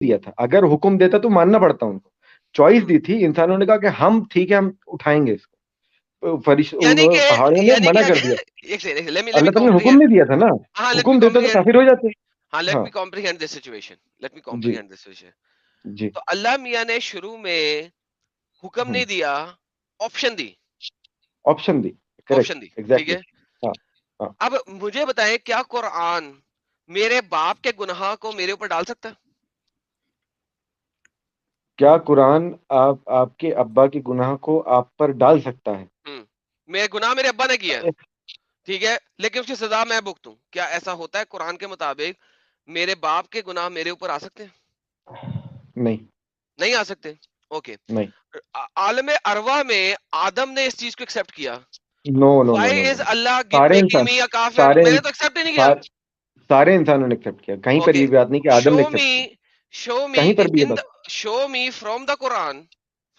دیا تھا, اگر حکم دیتا تو ماننا پڑتا ان کو, چوائس دی تھی, انسانوں نے کہا کہ ہم ٹھیک ہے ہم اٹھائیں گے اس کو, پہاڑوں نے یعنی منع کیا کر کہ دیا, ایک سیکنڈ اللہ تعالیٰ نے حکم نہیں دیا تھا نا, ہاں لیٹ می حکم دیتا تو کمپریہینڈ کافر ہو جاتے. ہاں لیٹ ہاں me comprehend this situation let me جی کمپریہینڈ دس سچویشن. جی تو اللہ میاں نے شروع میں حکم نہیں دیا, آپشن دی, آپشن دی, کریکٹ آپشن دی, ٹھیک ایگزیکٹلی. ہے. ہاں ہاں. اب مجھے بتائیں کیا قرآن میرے باپ کے گناہ کو میرے اوپر ڈال سکتا ہے؟ کیا قرآن آپ کے ابا کے گناہ کو آپ پر ڈال سکتا ہے؟ میرے گناہ میرے ابا نے کیا, ٹھیک ہے, لیکن اس کی سزا میں بھگتوں, کیا ایسا ہوتا ہے قرآن کے مطابق میرے باپ کے گناہ میرے اوپر آ سکتے ہیں؟ نہیں نہیں آ سکتے. اوکے. نہیں. عالم ارواح میں آدم نے اس چیز کو ایکسپٹ کیا. نو نو نو وائی نو نو, از اللہ سارے میکنگ انسان, می اے کافر؟ سارے میں نے تو ایکسپٹ ہی نہیں کیا. سارے انسانوں نے ایکسپٹ کیا, کہیں پر اوکے, یہ بات نہیں کہ آدم نے شو ایکسپٹ کیا, می شو می کہیں پر بھی یہ ان بات. شو me from the Quran,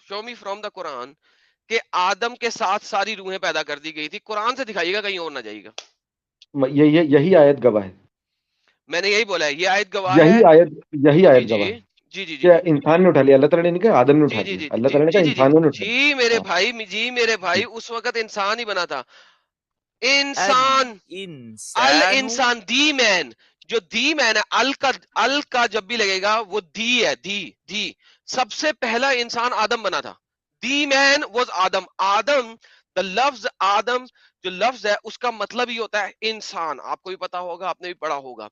show me from the قرآن کہ آدم کے ساتھ ساری روحیں پیدا کر دی گئی تھی. قرآن سے دکھائیے گا, کہیں اور نہ جائیے گا. یہی آیت گواہ ہے, میں نے یہی بولا ہے, یہ آیت گواہ ہے. یہی جی آیت جی گواہ ہے جی جی جی کہ جی انسان نے اٹھا لیا, اللہ تعالیٰ نے نہیں کہا آدم نے اٹھا جی جی لیا, جی اللہ جی تعالیٰ نے جی کہا جی جی انسانوں نے اٹھا لیا. جی میرے ہاں بھائی, جی میرے بھائی, اس وقت انسان ہی بنا تھا. انسان, الانسان دی مین, جو دی مین ہے, ال کا جب بھی لگے گا وہ دی ہے, دی سب سے پہلا انسان آدم بنا تھا. دی مین واز آدم. آدم, دا لفظ آدم جو لفظ ہے اس کا مطلب ہی ہوتا ہے انسان. آپ کو بھی پتا ہوگا, آپ نے بھی پڑھا ہوگا,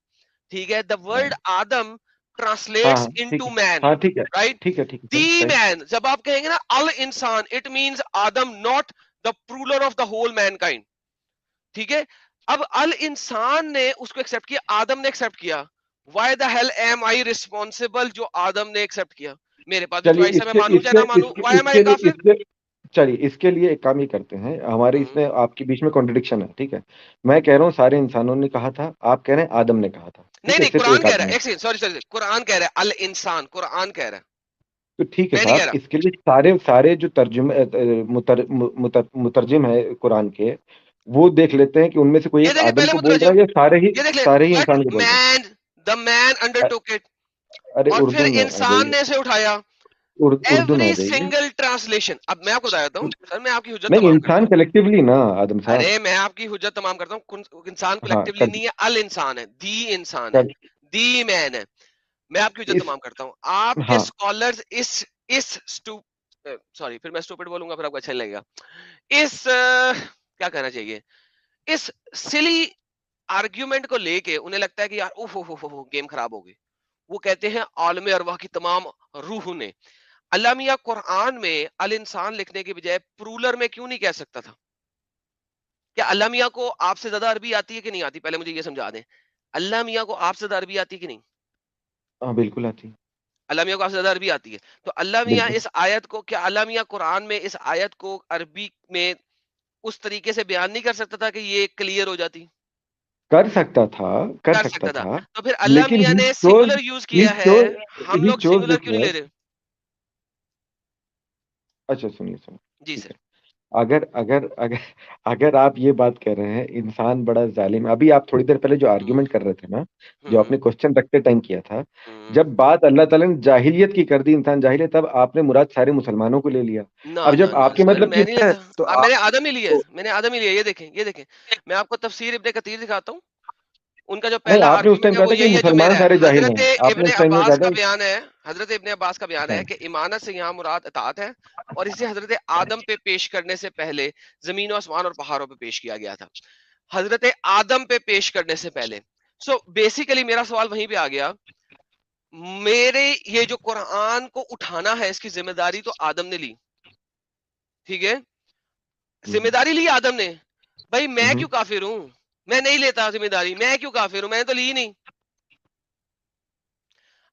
ٹھیک ہے. دا ورڈ آدم ٹرانسلیٹس ہاں ٹھیک انٹو ہے, مین, ہاں ٹھیک ہے رائٹ. ٹھیک ہے ٹھیک ہے, دی صحیح. مین, جب آپ کہیں گے نا ال انسان, اٹ مینس آدم, not the prowler of the whole mankind, ٹھیک ہے. اب ال انسان نے اس کو ایکسپٹ کیا, آدم نے ایکسپٹ کیا. Why the hell am I responsible جو آدم نے ایکسپٹ کیا؟ میرے پاس بھی چلیے چوائس ہے, میں مانوں چاہے نہ مانوں. وائی ایم آئی کافر؟ چلیے اس کے لیے ایک کام ہی کرتے ہیں, ہمارے اس میں آپ کے بیچ میں کانٹرڈکشن ہے, ٹھیک ہے. میں کہہ رہا ہوں سارے انسانوں نے کہا تھا, آپ کہہ رہے ہیں آدم نے کہا تھا, نہیں ٹھیک ہے, نہیں, صرف قرآن ایک کہہ رہا آدمی ہے, ہے. ایک سیکنڈ, سوری, قرآن کہہ رہا ہے ال انسان, قرآن کہہ رہا ہے, تو ٹھیک ہے میں نہیں کہہ صاحب, رہا. اس کے لیے سارے جو مترجم ہے قرآن کے, وہ دیکھ لیتے ہیں کہ ان میں سے کوئی یہ ایک دیکھیں آدم پہلے کو بول رہا مترجم, ہے یا یہ دیکھ لیں, سارے ہی بٹ انسان کو بول رہے مین, دا مین انڈر ہیں. ٹوک اٹ, ارے اور پھر اردو میں آ انسان جائیے, نے اسے اٹھایا. اردو میں آ ایوری جائیے. Single translation. اب میں آپ کو بتاتا ہوں سر, میں آپ کی حجت نہیں, تمام کرتا انسان ہوں. کلیکٹیولی نا آدم صاحب. ارے میں آپ کی حجت تمام کرتا ہوں. انسان ہاں کولیکٹیولی کر نہیں ہے, ال انسان ہے, دی انسان ہے, کر دی مین ہے. میں آپ کی حجت اس تمام کرتا ہوں. آپ کے ہاں اسکالرز اس سوری, پھر میں اسٹوپڈ بولوں گا, پھر آپ کو اچھا نہیں لگے گا. اس کیا کہنا چاہیے, اس سلی آرگیومنٹ کو لے کے انہیں لگتا ہے کہ یار اوہ گیم خراب ہو گئی. وہ کہتے ہیں عالم ارواح کی تمام روح نے. اللہ میاں قرآن میں ال انسان لکھنے کے بجائے پرولر میں کیوں نہیں کہہ سکتا تھا؟ کیا اللہ میاں کو آپ سے زیادہ عربی آتی ہے کہ نہیں آتی؟ پہلے مجھے یہ سمجھا دیں, اللہ میاں کو آپ سے زیادہ عربی آتی ہے کہ نہیں؟ ہاں بالکل آتی, اللہ میاں کو آپ سے زیادہ عربی آتی ہے. تو اللہ میاں بالکل اس آیت کو, کیا اللہ میاں قرآن میں اس آیت کو عربی میں اس طریقے سے بیان نہیں کر سکتا تھا کہ یہ کلیئر ہو جاتی؟ کر سکتا تھا, کر کر سکتا سکتا تھا. تھا, تو پھر اللہ لیکن میاں ہی نے چوز سنگولر یوز ہی کیا ہے, چوز ہم ہی لوگ چوز سنگولر دس کیوں نہیں لے ورڈ. رہے؟ اچھا سنیے جی ٹھیک سر. ہے. اگر اگر اگر اگر آپ یہ بات کر رہے ہیں انسان بڑا ظالم ہے, ابھی آپ تھوڑی دیر پہلے جو آرگیومنٹ کر رہے تھے نا, جو آپ نے کوشچن رکھتے ٹائم کیا تھا, جب بات اللہ تعالیٰ نے جاہلیت کی کر دی, انسان جاہل ہے, تب آپ نے مراد سارے مسلمانوں کو لے لیا. نہ اب نہ جب نہ آپ کے سر, مطلب میں کی نہیں ہے لیتا. تو میں نے آدم ہی لیا ہے, میں نے آدم ہی لیا. یہ دیکھیں, یہ دیکھیں, میں آپ کو تفسیر ابن کثیر دکھاتا ہوں. ان کا جو نہیں, پہلا آپ نے اس آرگومنٹ ٹائم ہے کہا وہ تھا کہ یہی ہے جو مسلمان میرا ہے. سارے جاہل حضرت ہیں, آپ نے ابن اس ٹائم میں کہا عباس کا تھا. بیان ہے, حضرت ابن عباس کا بیان ہاں ہے کہ امانت سے یہاں مراد اطاعت ہے, اور اسے حضرت آدم پہ پیش کرنے سے پہلے زمین و آسمان اور پہاڑوں پہ پیش کیا گیا تھا. حضرت آدم پہ پیش کرنے سے پہلے. سو بیسیکلی میرا سوال وہیں پہ آ گیا, میرے یہ جو قرآن کو اٹھانا ہے اس کی ذمہ داری تو آدم نے لی, ٹھیک ہے, ذمہ داری لی آدم نے. بھائی میں کیوں کافر ہوں؟ میں نہیں لیتا ذمہ داری, میں کیوں کافر ہوں؟ میں نے تو لی نہیں.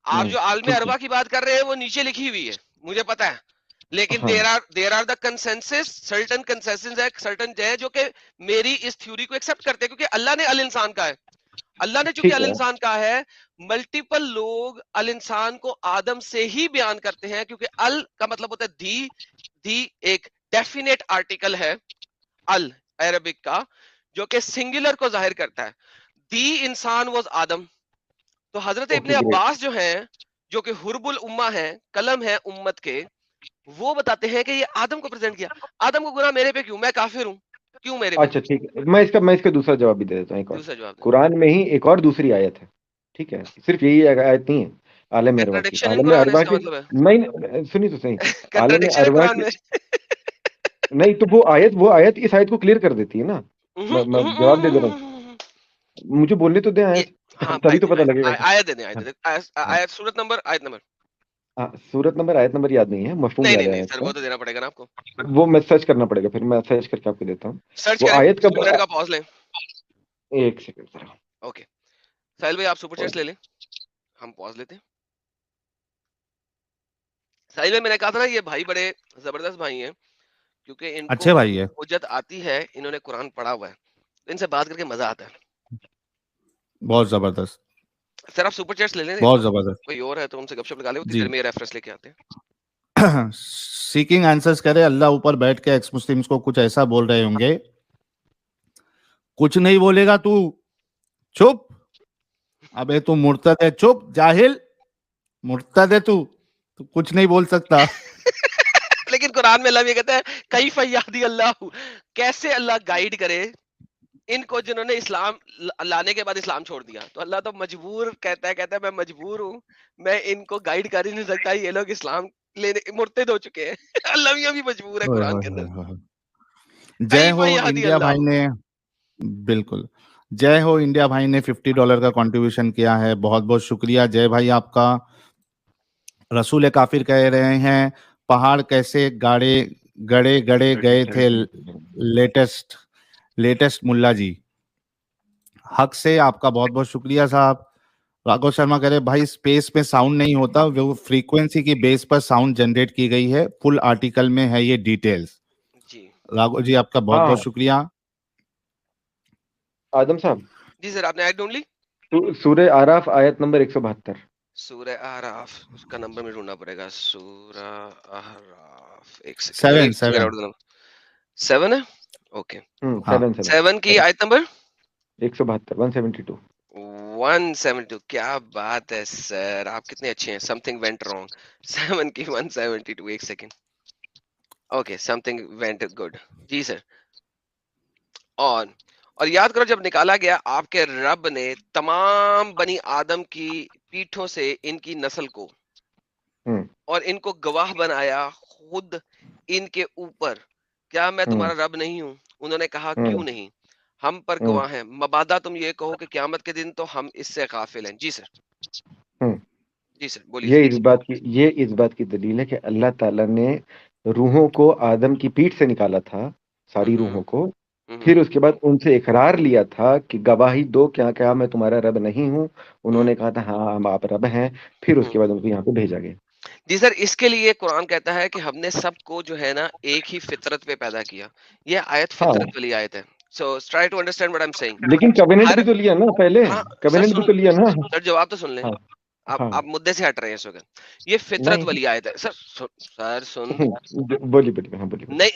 آپ نہیں جو عالم ٹھیک ہے. اربا کی بات کر رہے ہیں وہ نیچے لکھی ہوئی ہے, مجھے پتا ہے, لیکن ہاں there are the consensus, certain consensus ہے, سرٹن ہے جو کہ میری اس تھیوری کو ایکسپٹ کرتے ہیں, کیونکہ اللہ نے ال انسان کا ہے. اللہ نے چونکہ ٹھیک ال ہے. انسان کا ہے, ملٹیپل لوگ ال انسان کو آدم سے ہی بیان کرتے ہیں, کیونکہ ال کا مطلب ہوتا ہے دی ایک ڈیفینیٹ آرٹیکل ہے ال عربک کا, جو کہ سنگولر کو ظاہر کرتا ہے. دی انسان واز آدم. تو حضرت ابن اوکے گریٹ. عباس جو ہیں جو کہ حرب الامہ ہے, قلم ہے امت کے, وہ بتاتے ہیں کہ یہ آدم کو پریزنٹ کیا. آدم کو گناہ میرے پہ کیوں, میں کافر ہوں, کیوں میرے پہ؟ اچھا ٹھیک ہے, میں اس کا دوسرا جواب بھی دے دیتا ہوں. ایک اور دوسرا جواب دیں. قرآن میں ہی ایک اور دوسری آیت ہے, ٹھیک ہے, صرف یہی آیت نہیں ہے, عالم ارواح کی. کنٹرڈکشن ان عالم قرآن ہے, ارواح اس کا کی مطلب ہے نہیں, سنی تو صحیح, عالم کنٹرڈکشن ہے ارواح قرآن کی میں. نہیں, تو وہ آیت اس آیت کو کلیئر کر دیتی ہے نا. میں جواب دے رہا ہوں, مجھے بولنے تو دیں آیت, ہاں تبھی تو پتہ لگے گا. آیت دے دیں, آیت سورت نمبر, آیت نمبر. سورت نمبر, آیت نمبر یاد نہیں ہے, مفہوم یاد ہے نہیں آیت سر, کا. وہ تو دینا پڑے گا نا آپ کو. وہ میں سرچ کرنا پڑے گا, پھر میں سرچ کر کے آپ کو دیتا ہوں. سرچ وہ کریں, آیت کا 2 منٹ کا پاز لیں. ایک سیکنڈ ذرا. اوکے ساحل بھائی, آپ سپر چیٹس لے لیں, ہم پاز لیتے ہیں. ساحل بھائی, میں نے کہا تھا نا یہ بھائی بڑے زبردست بھائی ہیں, کیونکہ ان اچھے کو بھائی ہے, حجت آتی ہے, انہوں نے قرآن پڑھا ہوا ہے, ان سے بات کر کے مزہ آتا ہے. بہت زبردست, سر آپ سپر چیٹس لے لیں, بہت زبردست. کوئی اور ہے تو ان سے گپ شپ لگا لیں, اتنی جی, دیر میں ریفرنس لے کے آتے ہیں. سیکنگ آنسرز کرے, اللہ اوپر بیٹھ کے ایکس مسلمز کو کچھ ایسا بول رہے ہوں گے, کچھ نہیں بولے گا تو چپ, ابے تو مرتد ہے, چپ جاہل, مرتد ہے تو کچھ نہیں بول سکتا. لیکن قرآن میں اللہ یہ کہتا ہے کیف یہدی اللہ, کیسے اللہ گائیڈ کرے ان کو جنہوں نے اسلام لانے کے بعد اسلام چھوڑ دیا. تو اللہ تو مجبور کہتا ہے میں مجبور ہوں, میں ان کو گائیڈ کر ہی نہیں سکتا, یہ لوگ اسلام لینے مرتد ہو چکے ہیں. اللہ بھی مجبور ہے قرآن کے اندر. جے ہو کیف یہدی انڈیا بھائی اللہ. نے, بالکل جے ہو انڈیا بھائی نے $50 کا کنٹریبیوشن کیا ہے, بہت بہت شکریہ جے بھائی آپ کا. رسول کافر کہہ رہے ہیں پہاڑ کیسے گڑے گئے تھے, لیٹسٹ ملا جی. حق سے آپ کا بہت بہت شکریہ صاحب. راگو شرما کہہ رہے بھائی اسپیس میں ساؤنڈ نہیں ہوتا, وہ فریکوینسی کی بیس پر ساؤنڈ جنریٹ کی گئی ہے, فل آرٹیکل میں ہے یہ ڈیٹیلز. جی راگو جی آپ کا بہت بہت شکریہ. آدم صاحب, جی سر, آپ نے آیت ڈھونڈ لی, سورہ آراف آیت نمبر 172. سورہ اعراف, اس کا نمبر میں ڈھونڈنا پڑے گا. سورہ اعراف, ایک سیون سیکنڈ, 7 ہے, اوکے. 7 7 کی آیت نمبر 172. 172. کیا بات ہے سر, آپ کتنے اچھے ہیں. Some thing went wrong. 7 کی 172, ایک second. Okay, something went good. جی سر. اور یاد کرو جب نکالا گیا آپ کے رب نے تمام بنی آدم کی پیٹھوں سے ان کی نسل کو, اور ان کو گواہ بنایا خود ان کے اوپر, کیا میں تمہارا رب نہیں ہوں؟ انہوں نے کہا کیوں نہیں, ہم پر گواہ ہیں, مبادا تم یہ کہو کہ قیامت کے دن تو ہم اس سے غافل ہیں. جی سر, جی سر بولیے. یہ اس بات کی دلیل ہے کہ اللہ تعالیٰ نے روحوں کو آدم کی پیٹھ سے نکالا تھا, ساری روحوں کو, پھر اس کے بعد ان سے اقرار لیا تھا کہ گواہی دو کیا میں تمہارا رب نہیں ہوں. انہوں نے کہا تھا ہاں ہم آپ رب ہیں, پھر اس کے بعد ان کو یہاں پہ بھیجا گیا. جی سر, اس کے لیے قرآن کہتا ہے کہ ہم نے سب کو جو ہے نا ایک ہی فطرت پہ پیدا کیا. یہ آیت فطرت والی آیت ہے. So try to understand what I'm saying. لیکن کویننٹ بھی تو لیا نا پہلے, ہاں کویننٹ بھی تو لیا نا. سر جواب تو سن لیں, آپ مدے سے ہٹ رہے ہیں اس وقت. یہ فطرت والی آیت ہے سر. سن بولیے.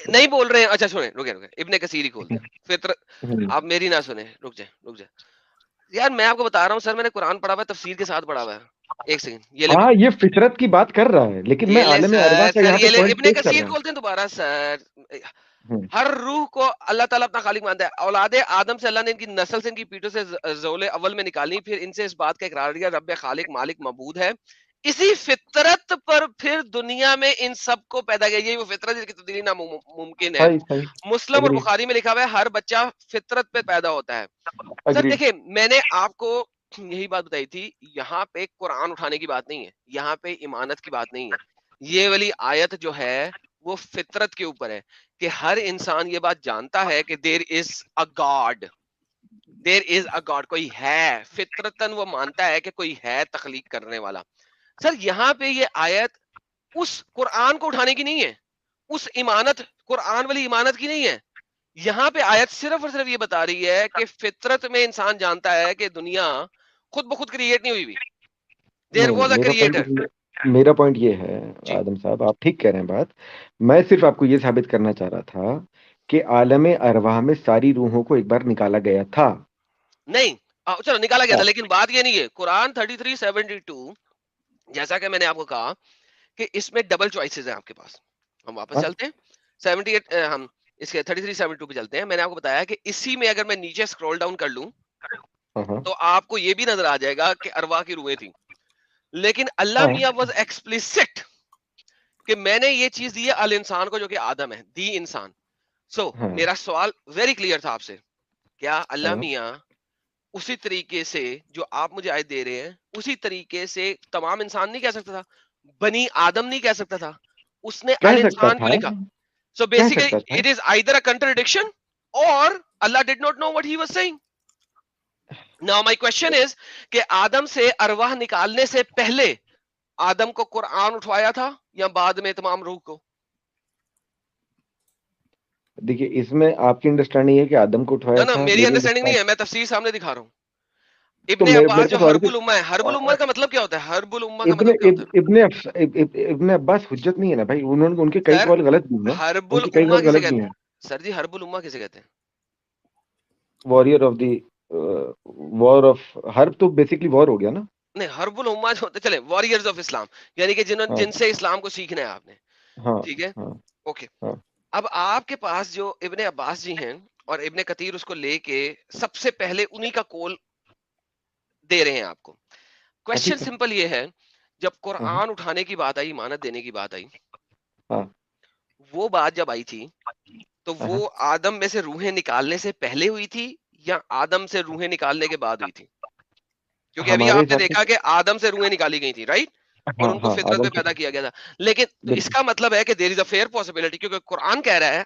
نہیں بول رہے ہیں, اچھا سنیں, رکے ابن کثیر ہی کھولتے ہیں. فطرت, آپ میری نہ سنیں, رک جائیں یار, میں آپ کو بتا رہا ہوں سر, میں نے قرآن پڑھا ہوا ہے, تفسیر کے ساتھ پڑھا ہوا ہے. ایک سیکنڈ, یہ لے, ہاں یہ فطرت کی بات کر رہا ہے, لیکن میں عالم ارواح کا یہاں پہ پوائنٹ ابن پیش کر کثیر رہا کھولتے ہیں دوبارہ سر. ہوں. ہر روح کو اللہ تعالیٰ اپنا خالق مانتا ہے. اولاد آدم سے اللہ نے ان کی نسل سے, ان کی پیٹوں سے ذول اول میں نکالی, پھر ان سے اس بات کا اقرار کیا رب خالق مالک معبود ہے. اسی فطرت پر پھر دنیا میں ان سب کو پیدا کیا. یہی وہ فطرت کی تبدیلی ناممکن ہے. مسلم اور بخاری میں لکھا ہوا ہے ہر بچہ فطرت پہ پیدا ہوتا ہے. سر دیکھیں, میں نے آپ کو یہی بات بتائی تھی, یہاں پہ قرآن اٹھانے کی بات نہیں ہے, یہاں پہ ایمانت کی بات نہیں ہے. یہ والی آیت جو ہے وہ فطرت کے اوپر ہے کہ ہر انسان یہ بات جانتا ہے کہ دیر از اے گاڈ, کوئی ہے. فطرتاً وہ مانتا ہے کہ کوئی ہے تخلیق کرنے والا. سر یہاں پہ یہ آیت اس قرآن کو اٹھانے کی نہیں ہے, اس ایمانت قرآن والی ایمانت کی نہیں ہے. یہاں پہ آیت صرف اور صرف یہ بتا رہی ہے کہ فطرت میں انسان جانتا ہے کہ دنیا خود بخود کریٹ نہیں ہوئی. There was a creator. میرا پوائنٹ یہ ہے آدم صاحب, آپ ٹھیک کہہ رہے ہیں بات, میں صرف آپ کو یہ ثابت کرنا چاہ رہا تھا کہ عالم ارواح میں ساری روحوں کو ایک بار نکالا گیا تھا. نہیں چلو نکالا گیا تھا, لیکن بات یہ نہیں ہے. قرآن 33:72 جیسا کہ میں نے آپ کو کہا کہ اس میں ڈبل چوائسیز ہیں آپ کے پاس. ہم واپس ہاں چلتے ہیں 78 ہم اس کے 3372 پہ چلتے ہیں. میں نے آپ کو بتایا کہ اسی میں اگر میں نیچے اسکرول ڈاؤن کر لوں ہاں تو آپ کو یہ بھی نظر آ جائے گا کہ ارواح کی روحیں تھیں, لیکن اللہ ہاں میاں واز ایکسپلیسٹ کہ میں نے یہ چیز دی ہے ال انسان کو جو کہ آدم ہے, دی انسان. سو ہاں میرا سوال ویری کلیئر تھا آپ سے, کیا اللہ ہاں میاں اسی طریقے سے جو آپ مجھے آیت دے رہے ہیں اسی طریقے سے تمام انسان نہیں کہہ سکتا تھا, بنی آدم نہیں کہہ سکتا تھا, اس نے ال کہہ سکتا انسان تھا کیوں لکھا؟ So کہہ basically سکتا تھا it is either a contradiction or Allah did not know what he was saying. Now my question is کہ آدم سے ارواح نکالنے سے پہلے آدم کو قرآن اٹھوایا تھا یا بعد میں تمام روح کو؟ دیکھیے اس میں آپ کی انڈرسٹینڈنگ ہے کہ آدم کو اٹھوایا نا تھا, میری میری انڈرسٹینڈنگ نہیں ہے, میں تفسیر سامنے دکھا رہا ہوں. تو ابن میرے عباس کو جو سوال حرب الامہ ہے, حرب الامہ کا مطلب کیا ہوتا ہے؟ حرب الامہ کا مطلب کیا ہوتا ہے ابن عباس حجت نہیں ہے نا بھائی, انہوں نے ان کے کئی سر؟ قول غلط بھی ہیں, حرب ان کے کئی الامہ قول کسے غلط بھی کہتے ہیں. ہیں سر جی؟ حرب الامہ کسے کہتے ہیں؟ Warrior of the war of حرب تو بیسکلی وار ہو گیا نا. نہیں, حرب الامہ جو ہوتے چلے واریئرز آف اسلام, یعنی کہ ہاں جن سے اسلام کو سیکھنا ہے آپ نے, ہاں ٹھیک ہے, ہاں اوکے. ہاں اب آپ کے پاس جو ابن عباس جی ہیں اور ابن کثیر اس کو لے کے سب سے پہلے انہی کا کول دے رہے ہیں آپ کو. کوشچن ٹھیک ہے. سمپل یہ ہے, جب ہاں قرآن اٹھانے کی بات آئی, امانت دینے کی بات آئی, ہاں وہ بات جب آئی تھی تو ہاں وہ آدم میں سے روحیں نکالنے سے پہلے ہوئی تھی یا آدم سے روحیں نکالنے کے بعد ہوئی تھی؟ کیونکہ ابھی ہمارے آپ نے حساب دیکھا سے کہ آدم سے روحیں نکالی گئی تھی, رائٹ, اور ہاں ان کو ہاں فطرت آدم میں سے پیدا کیا گیا تھا. لیکن تو اس بالکل. کا مطلب ہے کہ دیر از اے فیئر پاسبلٹی, کیونکہ قرآن کہہ رہا ہے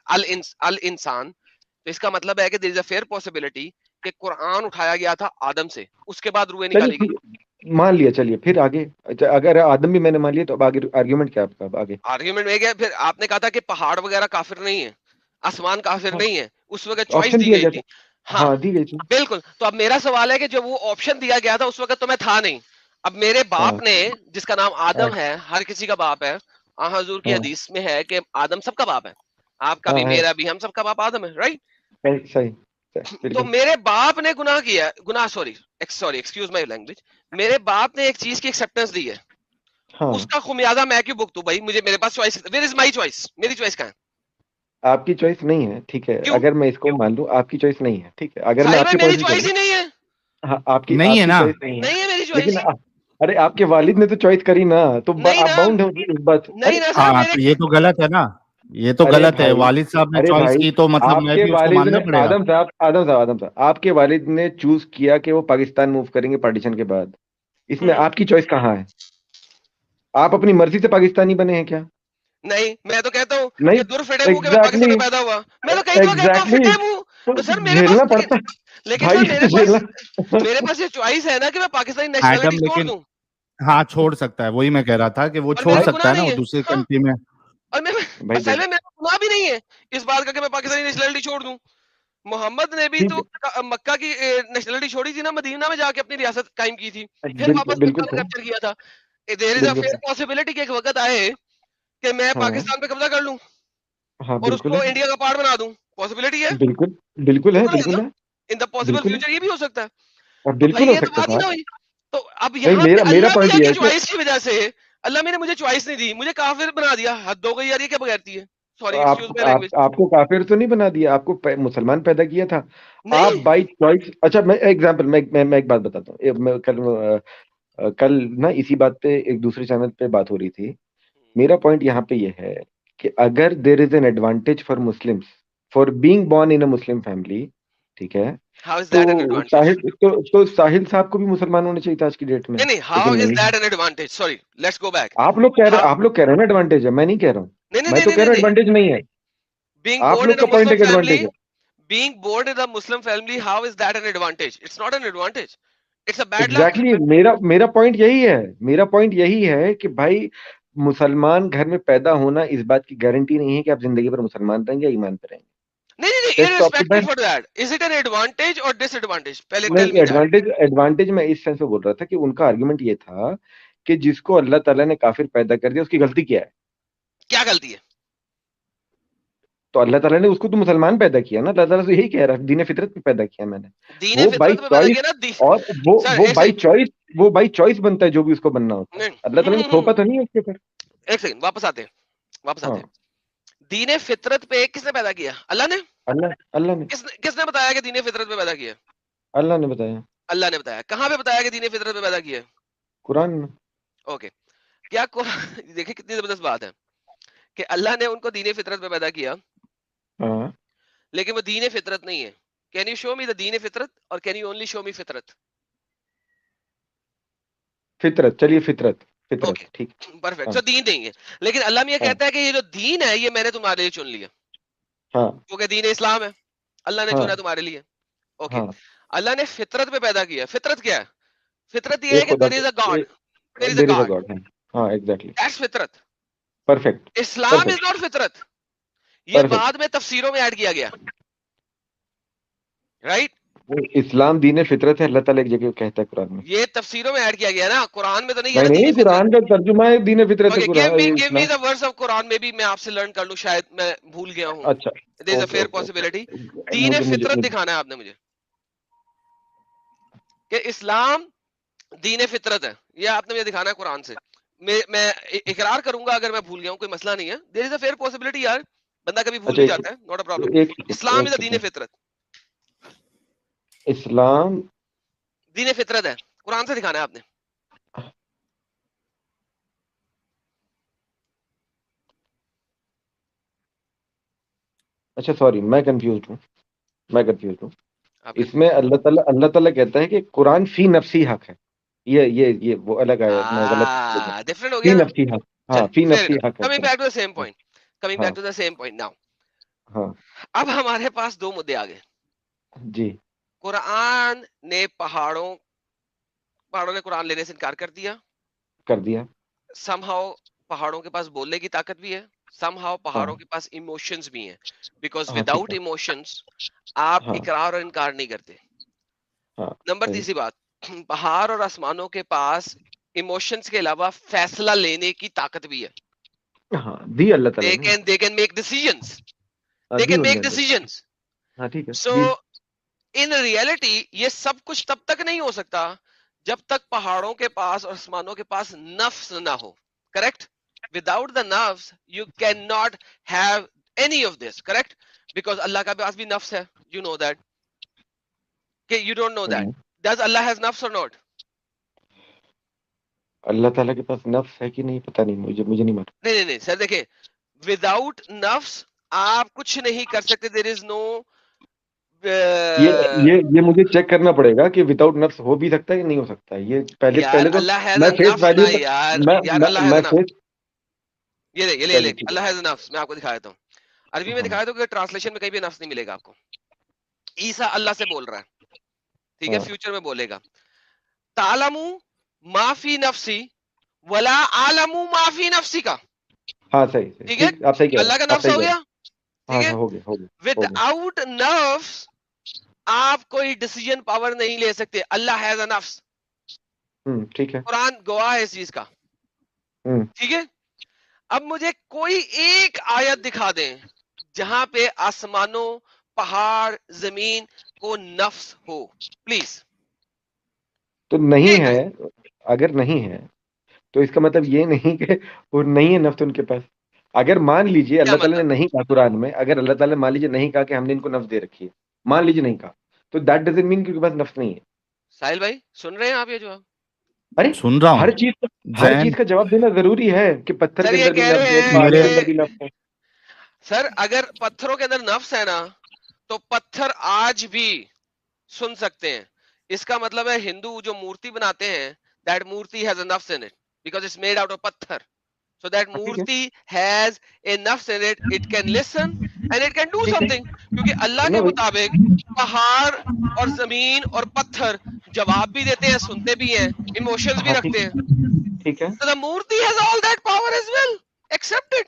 ال انسان, تو اس کا مطلب ہے کہ دیر از اے فیئر پاسبلٹی کہ قرآن اٹھایا گیا تھا آدم سے, اس کے بعد روحیں چلیے نکالی گئی. مان لیا, چلیے پھر آگے. اچھا اگر آدم بھی میں نے مان لیا تو اب آگے آرگیومنٹ کیا آپ کا اب آگے؟ آرگیومنٹ میں گیا, پھر آپ نے کہا تھا کہ پہاڑ وغیرہ کافر نہیں ہے, آسمان کافر ہاں نہیں ہے, اس وقت چوائس آپشن دی دیا گئی گیا تھی. تھا, ہاں ہاں دی گئی تھی. بالکل. تو اب میرا سوال ہے کہ جب وہ آپشن دیا گیا تھا اس وقت تو میں تھا نہیں, اب میرے ہاں باپ نے جس کا نام ہاں آدم ہے, ہر کسی کا باپ ہے, حضور کی ہاں حدیث میں ہے کہ آدم سب کا باپ ہے, آپ کا ہاں بھی ہے. میرا بھی, ہم سب کا باپ آدم ہے, رائٹ. صحیح صحیح تو بالکل. میرے باپ نے گناہ کیا, گناہ سوری ایکسکیوز مائی لینگویج, میرے باپ نے ایک چیز کی ایکسپٹنس دی ہے, ہاں اس کا خمیازہ میں کیوں بھگتوں بھائی؟ مجھے میرے پاس choice, where is my choice, میری چوائس کہاں ہے؟ آپ کی چوائس نہیں ہے, ٹھیک ہے, کیوں اگر میں اس کو مان لوں آپ کی چوائس نہیں ہے, ٹھیک ہے, اگر میں ساحل آپ بھائی کے میری پوائنٹ چوائس چلوں. ہی نہیں ہے, ہاں نہیں آپ ہے کی نا, چوائس نہیں ہے, نہیں ہے میری لیکن چوائس, ارے آپ کے والد نے تو چوائس کری نا, تو نہیں آپ نا, باؤنڈ ہو اس بات. ارے نہیں نا سر ہاں میرے. تو یہ تو غلط ہے نا, یہ تو ارے غلط ہے. بھائی, والد صاحب نے ارے چوائس بھائی, کی تو مطلب آپ میں کے بھی اس کو والد ماننا نے, پڑے گا. آدم صاحب, آپ کے والد نے چوز کیا کہ وہ پاکستان موو کریں گے پارٹیشن کے بعد, اس میں آپ کی چوائس کہاں ہے؟ آپ اپنی مرضی سے پاکستانی بنے ہیں کیا؟ نہیں, میں تو کہتا ہوں نہیں, کہ دور فٹے منہ کے میں پاکستان ایگزیکٹلی میں پیدا ہوا, میں تو کئی دفعہ کہتا ہوں ایگزیکٹلی فٹے منہ, تو تو سر میرے پاس, جھیلنا پڑتا لیکن بھائی, سر جھیلنا. میرے پاس یہ چوائس ہے نا کہ میں پاکستانی نیشنلٹی ایڈم چھوڑ لیکن دوں, ہاں چھوڑ سکتا ہے, وہی میں کہہ رہا تھا کہ وہ اور چھوڑ میرا بھائی سکتا ہے گناہ نا نہیں وہ ہے. دوسری ہاں, کنٹری میں. اور میں بھائی اصل میں میرا گناہ بھی نہیں ہے اس بات کا کہ میں پاکستانی نیشنلٹی چھوڑ دوں. محمد نے بھی ٹھیک تو مکہ کی نیشنلٹی چھوڑی تھی نا, مدینہ میں جا کے اپنی ریاست قائم کی تھی, ہے, پھر واپس بالکل مکہ میں صحیح, کیپچر کیا تھا. دیر از اے بالکل فیئر صحیح. پاسبلٹی کہ ایک وقت آئے کہ میں ہاں پاکستان پہ قبضہ کر لوں ہاں اور اس بالکل کو ہے, انڈیا کا پارٹ بنا دوں, پاسبلٹی ہے, بالکل بالکل ہے, بالکل ہے, ان دا پاسبل بالکل ہے, فیوچر یہ بھی ہو سکتا ہے. اور تو بالکل بھائی ہو یہ تو سکتا بات ہی تھا. نہ ہوئی. تو اب نہیں, یہاں پہ میرا اللہ پوائنٹ میاں یہ کی ہے کہ چوائس کی وجہ سے, اللہ میاں نے مجھے چوائس نہیں دی, مجھے کافر بنا دیا, حد ہو گئی یار, یہ کیا بغیرتی ہے, سوری ایکسکیوز مائی لینگویج. آپ کو کافر تو نہیں بنا دیا, آپ کو مسلمان پیدا کیا تھا آپ نہیں بائی چوائس. اچھا میں ایگزامپل, میں ایک بات بتاتا ہوں. میں کل نا اسی بات پہ ایک دوسرے چینل پہ بات ہو رہی تھی. میرا پوائنٹ یہاں پہ یہ ہے کہ اگر there is an advantage for Muslim for being born in a Muslim family, ٹھیک ہے, ہاؤ از تو دیٹ این ایڈوانٹیج, ساحل صاحب کو بھی مسلمان ہونے چاہیے تھا آج کی ڈیٹ میں, نہیں نہیں, ہاؤ لیکن از نہیں. That an advantage, sorry let's go back. آپ لوگ کہہ رہے ہیں نا ایڈوانٹیج ہے, میں نہیں کہہ رہا ہوں, نہیں نہیں میں نہیں تو کہہ نہیں رہا ہوں نہیں, ایڈوانٹیج نہیں ہے. being آپ born لوگ in کا a پوائنٹ Muslim ایک family, ایڈوانٹیج ہے. being born in a Muslim family, how is that an advantage? It's not an advantage, it's a bad luck. Exactly میرا پوائنٹ یہی ہے, میرا پوائنٹ یہی ہے کہ بھائی مسلمان گھر میں پیدا ہونا اس بات کی گارنٹی نہیں ہے کہ آپ زندگی پر مسلمان رہیں گے یا ایمان پہ رہیں گے. نہیں نہیں نہیں, irrespective for that, is it an advantage or disadvantage? پہلے tell me that. ایڈوانٹیج میں اس سینس میں بول رہا تھا کہ ان کا آرگومنٹ یہ تھا کہ جس کو اللہ تعالیٰ نے کافر پیدا کر دیا اس کی غلطی کیا ہے. کیا غلطی ہے؟ تو اللہ تعالیٰ نے اس کو تو مسلمان پیدا کیا نا, اللہ تعالیٰ سے یہی کہہ رہا ہے دین فطرت پہ پیدا کیا میں نے, دین وہ بائی فطرت پہ پیدا چوائس, کیا نا. اور سر وہ بائی چوائس بنتا ہے جو بھی اس کو بننا ہوتا ہے, اللہ تعالیٰ نے تھوپا تو نہیں ہے اس کے اوپر. ایک سیکنڈ واپس آتے ہیں. دین فطرت پہ کس نے پیدا کیا؟ اللہ نے. اللہ نے. کس نے بتایا کہ دین فطرت پہ پیدا کیا؟ اللہ نے بتایا. اللہ نے بتایا. کہاں پہ بتایا کہ دین فطرت پہ پیدا کیا؟ قرآن میں. اوکے, کیا دیکھیں کتنی زبردست بات ہے کہ اللہ نے ان کو دین فطرت پہ پیدا کیا, لیکن وہ دین فطرت نہیں ہے. کین یو شو می دا دین فطرت, اور کین یو اونلی شو می فطرت؟ فطرت, چلیے فطرت ٹھیک, پرفیکٹ. سو دین نہیں ہے, لیکن اللہ یہ کہتا ہے کہ یہ جو دین ہے یہ میں نے تمہارے لیے چن لیا, کیونکہ دین اسلام ہے, اللہ نے چنا تمہارے لیے. اوکے, اللہ نے فطرت پہ پیدا کیا. فطرت کیا ہے؟ فطرت یہ ہے کہ there is a God. There is a God. ہاں ایگزیکٹلی, that's فطرت. پرفیکٹ. اسلام از ناٹ فطرت, یہ بعد میں تفسیروں میں ایڈ کیا گیا, رائٹ. اسلام دین فطرت ہے, اللہ تعالیٰ ایک جگہ کہتا ہے قرآن میں. یہ تفسیروں میں ایڈ کیا گیا نا, قرآن میں تو نہیں ہے. نہیں, قرآن کا ترجمہ ہے دین فطرت ہے. give me the verse of قرآن میں بھی میں آپ سے لرن کر لوں, شاید میں بھول گیا ہوں. اچھا, there is a fair possibility. دین فطرت دکھانا ہے آپ نے مجھے کہ اسلام دین فطرت ہے, یہ آپ نے مجھے دکھانا ہے قرآن سے. میں اقرار کروں گا اگر میں بھول گیا ہوں, کوئی مسئلہ نہیں ہے. there is a fair possibility یار, بندہ کبھی بھول بھی جاتا ہے, not a problem. Islam is دین فطرت. اسلام دین فطرت ہے, قرآن سے دکھانا ہے آپ نے. اچھا سوری, میں کنفیوزڈ ہوں. اس میں اللہ تعالیٰ کہتا ہے کہ قرآن فی نفسی حق ہے. یہ وہ الگ آیا, میں غلط ڈفرنٹ ہو گیا. فی نفسی حق, ہاں فی نفسی حق ہے. Coming back to the same point now. ہاں, اب ہمارے پاس دو مدعے آ گئے. جی. قرآن نے پہاڑوں نے قرآن لینے سے انکار کر دیا. somehow پہاڑوں کے پاس بولنے کی طاقت بھی ہے, somehow پہاڑوں کے پاس ایموشنز بھی ہیں, بیکاز وداؤٹ ایموشنز آپ اقرار اور انکار نہیں کرتے. نمبر تیسری بات, پہاڑ اور آسمانوں کے پاس ایموشنز کے علاوہ فیصلہ لینے کی طاقت بھی ہے. دی اللہ تعالیٰ, they can make decisions. So in reality یہ سب کچھ تب تک نہیں ہو سکتا جب تک پہاڑوں کے پاس اور آسمانوں کے پاس نفس نہ ہو. کریکٹ. وداؤٹ دا نفس you can not have any of this. Correct. Because Allah کا پاس بھی نفس ہے. یو نو دیٹ کہ you don't know that. Does Allah has نفس اور ناٹ؟ اللہ تعالیٰ کے پاس نفس ہے کہ نہیں پتہ نہیں, مجھے نہیں معلوم. نہیں سر دیکھیں, وداؤٹ نفس آپ کچھ نہیں کر سکتے. دیر از نو. یہ مجھے چیک کرنا پڑے گا کہ وداؤٹ نفس ہو بھی سکتا ہے یا نہیں ہو سکتا ہے. یہ پہلے تو اللہ ہیز نفس. میں آپ کو دکھا دیتا ہوں, عربی میں دکھا دیتا ہوں کہ ٹرانسلیشن میں کہیں بھی نفس نہیں ملے گا آپ کو. عیسیٰ اللہ سے بول رہا ہے, ٹھیک ہے, فیوچر میں بولے گا. تعلمو ما فی نفسی ولا عالم ما فی نفسی کا. ہاں صحیح, ٹھیک ہے, اللہ کا نفس ہو گیا. ٹھیک ہے, ود آؤٹ نفس آپ کوئی ڈیسیژن پاور نہیں لے سکتے. اللہ ہیز اے نفس. ٹھیک ہے, قرآن گواہ ہے اس چیز کا. ٹھیک ہے. اب مجھے کوئی ایک آیت دکھا دیں جہاں پہ آسمانوں, پہاڑ, زمین کو نفس ہو, پلیز. تو نہیں ہے. اگر نہیں ہے تو اس کا مطلب یہ نہیں کہ وہ نہیں ہے نفس ان کے پاس. اگر مان لیجئے اللہ تعالیٰ نے نہیں کہا قرآن میں, اگر اللہ تعالیٰ مان لیجئے نہیں کہا کہ ہم نے ان کو نفس دے رکھی ہے, مان لیجئے نہیں کہا, تو دیٹ ڈزنٹ مین کہ ان کے پاس نفس نہیں ہے. ساحل بھائی سن رہے ہیں آپ یہ جواب؟ ارے سن رہا ہوں. ہر چیز کا جواب دینا ضروری ہے کہ پتھر کے اندر بھی نفس ہے, پہاڑ کے اندر بھی نفس ہے. سر اگر پتھروں کے اندر نفس ہے نا تو پتھر آج بھی سن سکتے ہیں. اس کا مطلب ہے ہندو جو مورتی بناتے ہیں, that مورتی has a nafs in it because it's made out of پتھر. So that مورتی has a nafs in it. It can listen and it can do something. کیونکہ اللہ کے مطابق پہاڑ اور زمین اور پتھر جواب بھی دیتے ہیں, سنتے بھی ہیں, ایموشنز بھی رکھتے ہیں. ٹھیک ہے. So the مورتی has all that power as well. Accept it.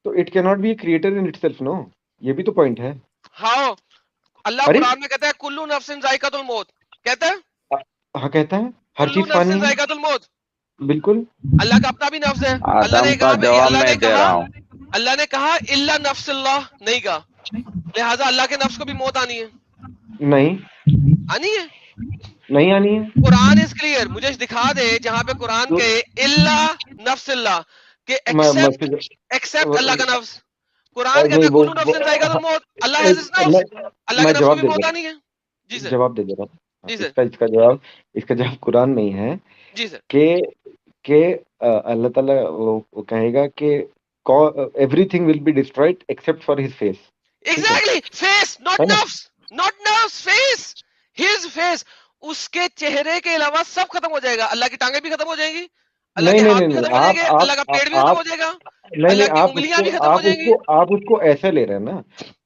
تو it cannot be a creator in itself, no? یہ بھی تو پوائنٹ ہے. How? اللہ قرآن میں کہتا ہے کلو نفس ذائقۃ الموت. کہتا ہے, ہاں کہتا ہے ہر چیز فانی ہے. ذائقۃ الموت. بالکل. اللہ کا اپنا بھی نفس ہے. اللہ نے کہا, اللہ نے کہا اللہ نے کہا الا نفس اللہ نہیں کہا، لہٰذا اللہ کے نفس کو بھی موت آنی ہے، نہیں آنی ہے. نہیں آنی ہے. قرآن از کلیئر، مجھے دکھا دے جہاں پہ قرآن کے الا نفس اللہ کہ ایکسپٹ اللہ کا نفس. قرآن کہتا ہے کلو نفس ذائقۃ الموت، اللہ ہیز ہز نفس، اللہ کے نفس کو بھی موت آنی ہے. جی سر. جواب دے دے رہا ہوں. جی سر. اس کا جواب قرآن میں ہی ہے جی سر. کہ اللہ تعالیٰ وہ کہے گا کہ everything will be destroyed except for his face. Exactly, face not نفس، ناٹ نفس، فیس، ہز فیس. اس کے چہرے کے علاوہ سب ختم ہو جائے گا. اللہ کی ٹانگیں بھی ختم ہو جائیں گی، اللہ کے ہاتھ بھی ختم ہو جائیں گے، اللہ کا پیٹ بھی ختم ہو جائے گا، اللہ کی انگلیاں بھی ختم ہو جائیں گی. آپ اس کو ایسا لے رہے ہیں نا،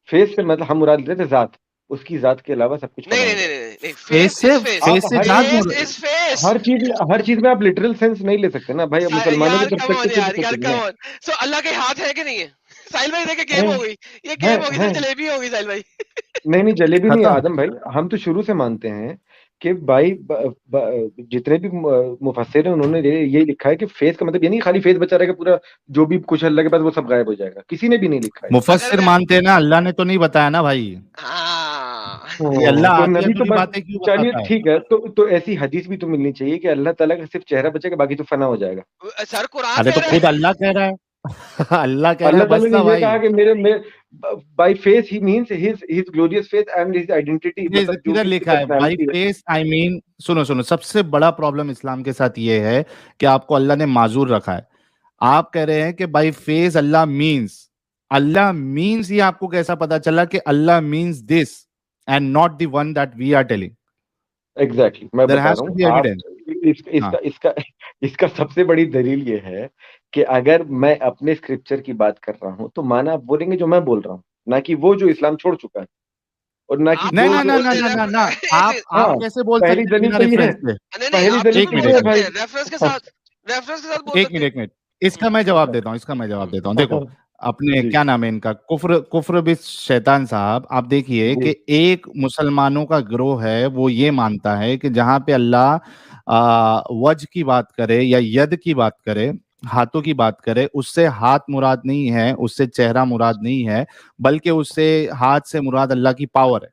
فیس سے مطلب ہم مراد لیتے ذات، اس کی ذات کے علاوہ سب کچھ. نہیں، فیس از فیس. ہر چیز میں آپ لٹرل سینس نہیں لے سکتے نا بھائی. مسلمانوں کے سو اللہ کے ہاتھ ہے کہ نہیں ہے؟ ساحل بھائی دیکھیں گیم ہو گئی، یہ گیم ہو گئی، جلیبی ہو گئی ساحل بھائی. نہیں جلیبی نہیں آدم بھائی، ہم تو شروع سے مانتے ہیں کہ بھائی جتنے بھی مفسر ہیں انہوں نے یہ لکھا ہے کہ فیس کا مطلب یہ نہیں خالی فیس بچا رہے گا، پورا جو بھی کچھ اللہ کے پاس وہ سب غائب ہو جائے گا. کسی نے بھی نہیں لکھا ہے. مفسر مانتے ہیں نا، اللہ نے تو نہیں بتایا نا بھائی. اللہ نبی تو باتیں کیوں بتاتا چلیے ہے؟ ٹھیک ہے، تو ایسی حدیث بھی تو ملنی چاہیے کہ اللہ تعالیٰ کا صرف چہرہ بچے گا، باقی تو فنا ہو جائے گا. سر قرآن ارے تو خود اللہ کہہ رہا ہے، اللہ کہہ رہا ہے اللہ بس تعالیٰ نا نے یہ بھائی. کہا کہ میرے by face he means his glorious face and his identity. مطلب جو ادھر لکھا ہے بائی فیس آئی مین. سنو، سب سے بڑا پرابلم اسلام کے ساتھ یہ ہے کہ آپ کو اللہ نے معذور رکھا ہے. آپ کہہ رہے ہیں کہ بائی فیس اللہ مینس یہ آپ کو کیسا پتا چلا کہ Allah means this and not the one that we are telling. Exactly میں بتا رہا ہوں. اس کا سب سے بڑی دلیل یہ ہے کہ اگر میں اپنے اسکرپچر کی بات کر رہا ہوں تو مانا آپ بولیں گے جو میں بول رہا ہوں، نہ کہ وہ جو اسلام چھوڑ چکا ہے. اور نہ کہ نہ آپ کیسے بول سکتے ہیں بنا ریفرنس پہ؟ ایک منٹ اس کا میں جواب دیتا ہوں. دیکھو اپنے کیا نام ہے ان کا، کفر بس شیطان صاحب. آپ دیکھیے کہ ایک مسلمانوں کا گروہ ہے وہ یہ مانتا ہے کہ جہاں پہ اللہ وجہ کی بات کرے یا ید کی بات کرے، ہاتھوں کی بات کرے، اس سے ہاتھ مراد نہیں ہے، اس سے چہرہ مراد نہیں ہے، بلکہ اس سے ہاتھ سے مراد اللہ کی پاور ہے.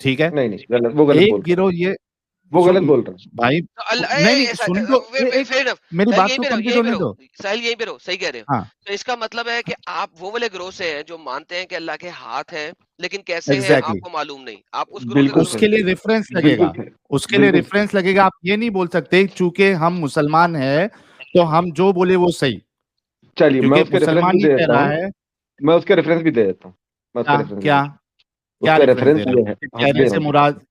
ٹھیک ہے، ایک گروہ یہ وہ غلط بول رہا ہے بھائی. نہیں سن لو، میری بات کو کمپلیٹ ہونے دو. ساحل یہیں پہ رہو، صحیح کہہ رہے ہو. تو اس کا مطلب ہے کہ آپ وہ والے گروہ سے ہیں جو مانتے ہیں کہ اللہ کے ہاتھ ہیں لیکن کیسے ہیں آپ کو معلوم نہیں. آپ اس کے لیے ریفرنس لگے گا. آپ یہ نہیں بول سکتے چونکہ ہم مسلمان ہیں تو ہم جو بولے وہ صحیح. چلیے میں اس کا ریفرنس بھی دے دیتا ہوں. کیا ریفرنس دے رہا ہے؟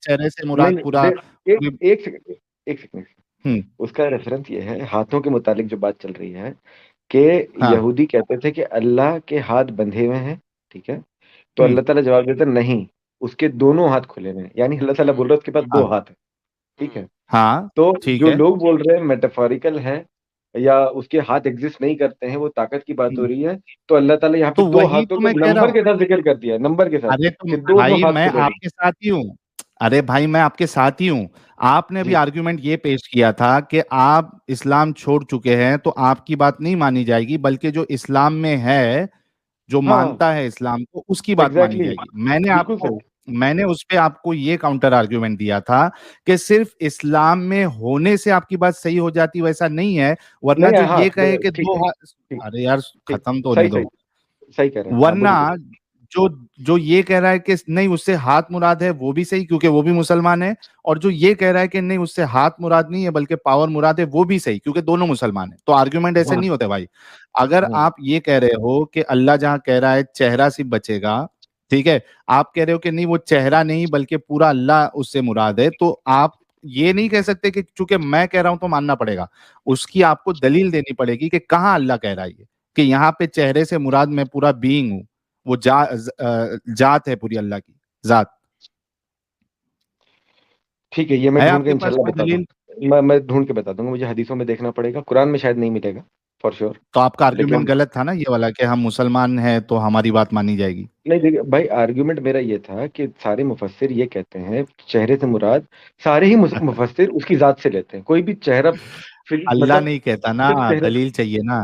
چہرے سے مراد پورا. ایک سیکنڈ. اس کا ریفرنس یہ ہے، ہاتھوں کے متعلق جو بات چل رہی ہے کہ یہودی کہتے تھے کہ اللہ کے ہاتھ بندھے ہوئے ہیں. ٹھیک ہے، تو اللہ تعالیٰ جواب دیتا نہیں، اس کے دونوں ہاتھ کھلے ہوئے ہیں. یعنی اللہ تعالیٰ بول رہا ہے اس کے پاس 2 ہاتھ ہیں. ٹھیک ہے، تو جو لوگ بول رہے ہیں میٹافوریکل ہے یا اس کے ہاتھ ایگزسٹ نہیں کرتے ہیں، وہ طاقت کی بات ہو رہی ہے. تو اللہ تعالیٰ یہاں پہ 2 ہاتھوں کو نمبر کے ساتھ ذکر کر دیا، نمبر کے ساتھ. میں آپ کے ساتھ ہی ہوں. ارے بھائی میں آپ کے ساتھ ہی ہوں. آپ نے بھی آرگیومنٹ یہ پیش کیا تھا کہ آپ اسلام چھوڑ چکے ہیں تو آپ کی بات نہیں مانی جائے گی، بلکہ جو اسلام میں ہے، جو مانتا ہے اسلام کو، اس کی بات مانی جائے گی. میں نے اس پہ آپ کو یہ کاؤنٹر آرگیومنٹ دیا تھا کہ صرف اسلام میں ہونے سے آپ کی بات صحیح ہو جاتی، ویسا نہیں ہے. ورنہ جو یہ کہے کہ 2 ارے یار ختم تو ہونے دو. ورنہ جو یہ کہہ رہا ہے کہ نہیں اس سے ہاتھ مراد ہے وہ بھی صحیح کیونکہ وہ بھی مسلمان ہے، اور جو یہ کہہ رہا ہے کہ نہیں اس سے ہاتھ مراد نہیں ہے بلکہ پاور مراد ہے وہ بھی صحیح کیونکہ دونوں مسلمان ہیں. تو آرگیومنٹ ایسے نہیں ہوتے بھائی. اگر آپ یہ کہہ رہے ہو کہ اللہ جہاں کہہ رہا ہے چہرہ صرف بچے گا، ٹھیک ہے، آپ کہہ رہے ہو کہ نہیں وہ چہرہ نہیں بلکہ پورا اللہ اس سے مراد ہے، تو آپ یہ نہیں کہہ سکتے کہ چونکہ میں کہہ رہا ہوں تو ماننا پڑے گا. اس کی آپ کو دلیل دینی پڑے گی کہ کہاں اللہ کہہ رہا ہے کہ یہاں پہ چہرے سے مراد میں پورا بینگ ہوں، وہ ذات ہے پوری اللہ کی ذات. ٹھیک ہے، یہ میں ڈھونڈ کے انشاءاللہ بتا دوں گا. میں ڈھونڈ کے بتا دوں گا. مجھے حدیثوں میں دیکھنا پڑے گا، قرآن میں شاید نہیں ملے گا فار شیور. تو آپ کا آرگیومنٹ غلط تھا نا یہ والا کہ ہم مسلمان ہیں تو ہماری بات مانی جائے گی. نہیں دیکھیے بھائی، آرگیومنٹ میرا یہ تھا کہ سارے مفسر یہ کہتے ہیں چہرے سے مراد، سارے ہی مفسر اس کی ذات سے لیتے ہیں. کوئی بھی چہرہ اللہ نہیں کہتا نا، دلیل چاہیے نا.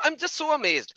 I'm just so amazed,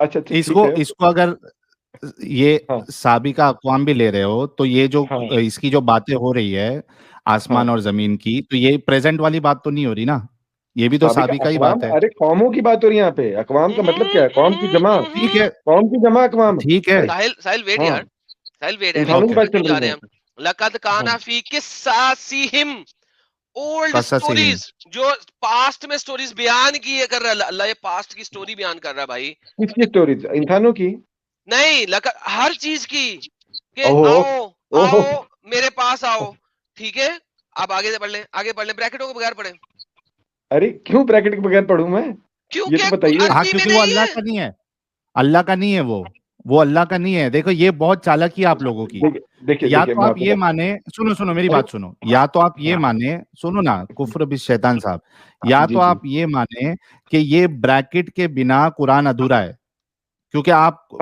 اچھا ٹھیک اس کو ہے. اس کو اگر یہ ہاں سابقہ اقوام بھی لے رہے ہو تو یہ جو ہاں اس کی جو باتیں ہو رہی ہے ہاں آسمان اور زمین کی، تو یہ پریزنٹ والی بات تو نہیں ہو رہی نا، یہ بھی تو سابقہ سابقہ ہی اقوام، بات ہے. ارے قوموں کی بات ہو رہی ہے یہاں پہ. اقوام کا مطلب کیا ہے؟ قوم کی جمع، ٹھیک ہے قوم کی جمع اقوام ٹھیک ہے. بھائی. ساحل ویٹ ہاں یار، ساحل ویٹ ہے، انسانوں کی اوکے بات چل جا رہی رہے ہے ہیں یہاں ہم. لقد پہ. ہاں کان فی قصصہم، اولڈ قصصہم. سٹوریز جو پاسٹ میں سٹوریز بیان کیے کر رہا ہے اللہ، یہ پاسٹ کی سٹوری بیان کر رہا ہے بھائی. کس کی اسٹوریز؟ انسانوں کی. نہیں، ہر چیز کی، کہ اوہو آؤ اوہو. آؤ میرے پاس آؤ. ٹھیک ہے، آپ آگے سے پڑھ لیں، آگے پڑھ لیں، بریکٹوں کے بغیر پڑھیں. ارے کیوں بریکٹ کے بغیر پڑھوں میں؟ یہ تو کیونکہ بتائیے. ہاں عربی میں کیونکہ وہ نہیں اللہ ہے. کا نہیں ہے، اللہ کا نہیں ہے، وہ اللہ کا نہیں ہے. دیکھو یہ بہت چالاکی ہے آپ لوگوں کی. دیکھیے یا دیکھیے تو میں آپ آپ کو یہ مانے، سنو میری ارے بات سنو، یا تو آپ یہ ہاں مانے، سنو نا کفر بالشیطان صاحب، یا جی تو جی. آپ یہ مانے کہ یہ بریکٹ کے بنا قرآن ادھورا ہے، کیونکہ آپ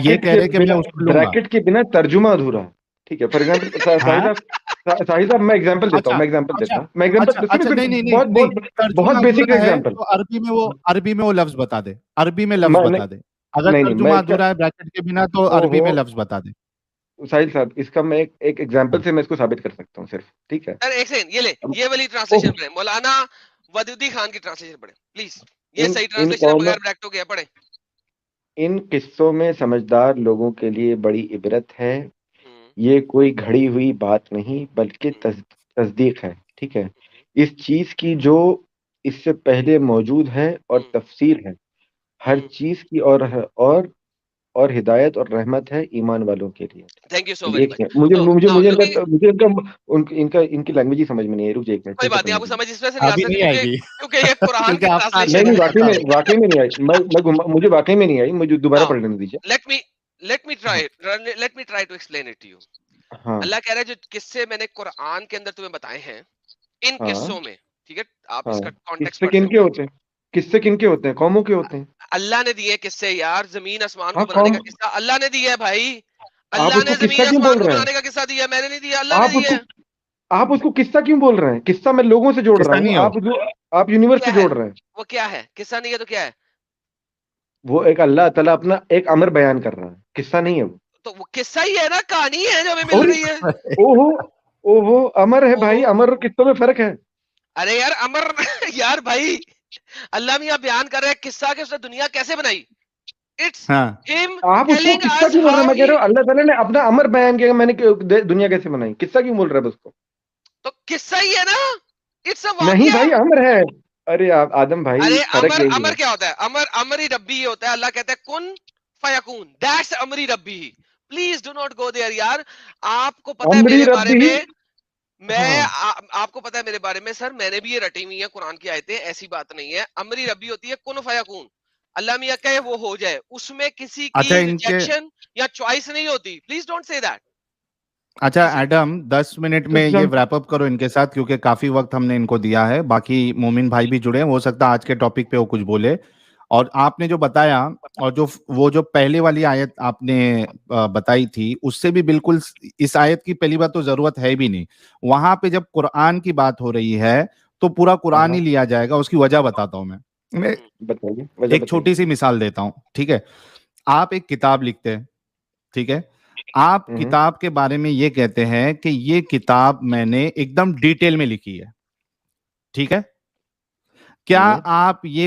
یہ کہہ رہے کہ میں اس کو لوں گا. بریکٹ کے بنا ترجمہ ادھورا ہے. ٹھیک ہے، فار ایگزامپل ہاں ساحل صاحب میں ایگزامپل دیتا اچھا ہوں، میں ایگزامپل اچھا دیتا ہوں، میں اچھا ایگزامپل اچھا، نہیں نہیں نہیں، بہت نہیں بہت ترجمہ بہت بیسک ادھورا ہے ایگزامپل. تو عربی میں وہ لفظ بتا دے، عربی میں لفظ بتا دے. اگر نہیں نہیں، ترجمہ ادھورا ہے بریکٹ کے بنا تو عربی اوہو میں لفظ بتا دے. ساحل صاحب اس کا میں ایک ہاں ایگزامپل سے میں اس کو ثابت کر سکتا ہوں صرف. ٹھیک ہے. سر ایک سیکنڈ، یہ لے، یہ والی اوہ، ٹرانسلیشن پڑھیں، مولانا ودودی خان کی ٹرانسلیشن پڑھیں پلیز. یہ صحیح ان ٹرانسلیشن ہے قوموں، بغیر بریکٹوں کے، پڑھیں. ان قصوں میں سمجھدار لوگوں کے لیے بڑی عبرت ہے. ہوں، یہ کوئی گھڑی ہوئی بات نہیں بلکہ ہوں، تصدیق ہے. ٹھیک ہے. ہوں، اس چیز کی جو اس سے پہلے موجود ہے اور ہوں، تفسیر ہے ہر ہوں. چیز کی، اور ہدایت اور رحمت ہے ایمان والوں کے لیے. تھینک یو سو ویری ایک مچ. سیکنڈ، مجھے تو مجھے ناؤ مجھے ان لوکنگ، کا مجھے ان کی لینگویج ہی سمجھ میں نہیں آئی. رک جائے ایک منٹ، کوئی پھر بات ختم نہیں، آپ کو ہوگی. سمجھ اس وجہ سے نہیں آ ابھی سکتی نہیں آئے گی کیونکہ یہ قرآن کیونکہ کی آپ کا ٹرانسلیشن نہیں ہے. آتا ہو. واقعی میں نہیں آئی. مجھے واقعی میں نہیں آئی. مجھے دوبارہ ناؤ پڑھ لینے دیجیے. لیٹ می ہاں try to explain it to you. ہاں اللہ کہہ رہا ہے جو قصے میں نے قرآن کے اندر تمہیں بتائے ہیں، ان ہاں قصوں میں، ٹھیک ہے، آپ ہاں. اس کا کس کانٹیکس سے پڑھ کن کے سکتے ہو. ہوتے ہیں؟ کس سے کن کے ہوتے ہیں؟ قوموں کے ہوتے ہیں. اللہ نے دیے قصے یار، زمین آسمان ہاں کو بنانے قوم. کا قصہ اللہ نے دیا ہے بھائی. آپ اللہ اس کو نے قصہ زمین کیوں آسمان بول کو رہے ہیں؟ بنانے کا قصہ دیا، میں نے نہیں دیا، اللہ نے آپ اس دیا کو ہے. آپ اس کو قصہ کیوں بول رہے ہیں؟ قصہ میں لوگوں سے جوڑ رہا قصہ ہوں. نہیں ہو. آپ یونیورس سے کیا ہے جوڑ رہے ہیں. وہ، کیا ہے قصہ نہیں ہے تو کیا ہے؟ وہ ایک اللہ تعالیٰ اپنا ایک امر بیان کر رہا ہے، قصہ نہیں ہے وہ. تو وہ قصہ ہی ہے نا، کہانی ہے جو ہمیں مل اور رہی ہے. اوہو اوہو، امر ہے اوہو، بھائی. امر اور قصوں میں فرق ہے. ارے یار امر یار بھائی، اللہ میاں بیان کر رہا ہے قصہ کہ اس نے دنیا کیسے بنائی. اٹس ہاں ہم آپ اس کو ٹیلنگ قصہ اس کیوں بول رہے ہیں؟ ہاؤ میں کہہ ہی. رہا ہوں اللہ تعالیٰ نے اپنا امر بیان کیا، میں نے دنیا کیسے بنائی. قصہ کیوں بول رہا ہے اس کو؟ تو قصہ ہی ہے نا، اٹس اے نہیں واقعہ. بھائی، امر ہے. ارے آدم بھائی ارے فرق یہی امر ہے. کیا ہوتا ہے؟ امری ربی ہی ہوتا ہے. اللہ کہتا ہے کن فیکون، دیٹس امری ربی ہی. Please do not go there یار. آپ کو پتا ہے امری میرے بارے ربی. میں، ہاں آپ کو پتا ہے میرے بارے میں سر، میں نے بھی یہ رٹی ہوئی ہے قرآن کی آیتیں، ایسی بات نہیں ہے. امری ربی ہوتی ہے کن فیکون، اللہ میاں کہے وہ ہو جائے، اس میں کسی کی اچھا ان کے ریجیکشن یا چوائس نہیں ہوتی. Please don't say that. اچھا ایڈم 10 منٹ تو میں یہ ریپ اپ کرو ان کے ساتھ، کیونکہ کافی وقت ہم نے ان کو دیا ہے. باقی مومن بھائی بھی جڑے ہیں، ہو سکتا ہے آج کے ٹاپک پہ وہ کچھ بولے. اور آپ نے جو بتایا، اور وہ جو پہلے والی آیت آپ نے بتائی تھی، اس سے بھی بالکل اس آیت کی پہلی بات تو ضرورت ہے بھی نہیں. وہاں پہ جب قرآن کی بات ہو رہی ہے تو پورا قرآن ہی لیا جائے گا. اس کی وجہ بتاتا ہوں میں بتائیے وجہ ایک بتائیے. چھوٹی سی مثال دیتا ہوں. ٹھیک ہے، آپ ایک کتاب لکھتے ہیں، ٹھیک ہے، آپ ہوں کتاب کے بارے میں یہ کہتے ہیں کہ یہ کتاب میں نے ایک دم ڈیٹیل میں لکھی ہے، ٹھیک ہے. کیا ہوں آپ یہ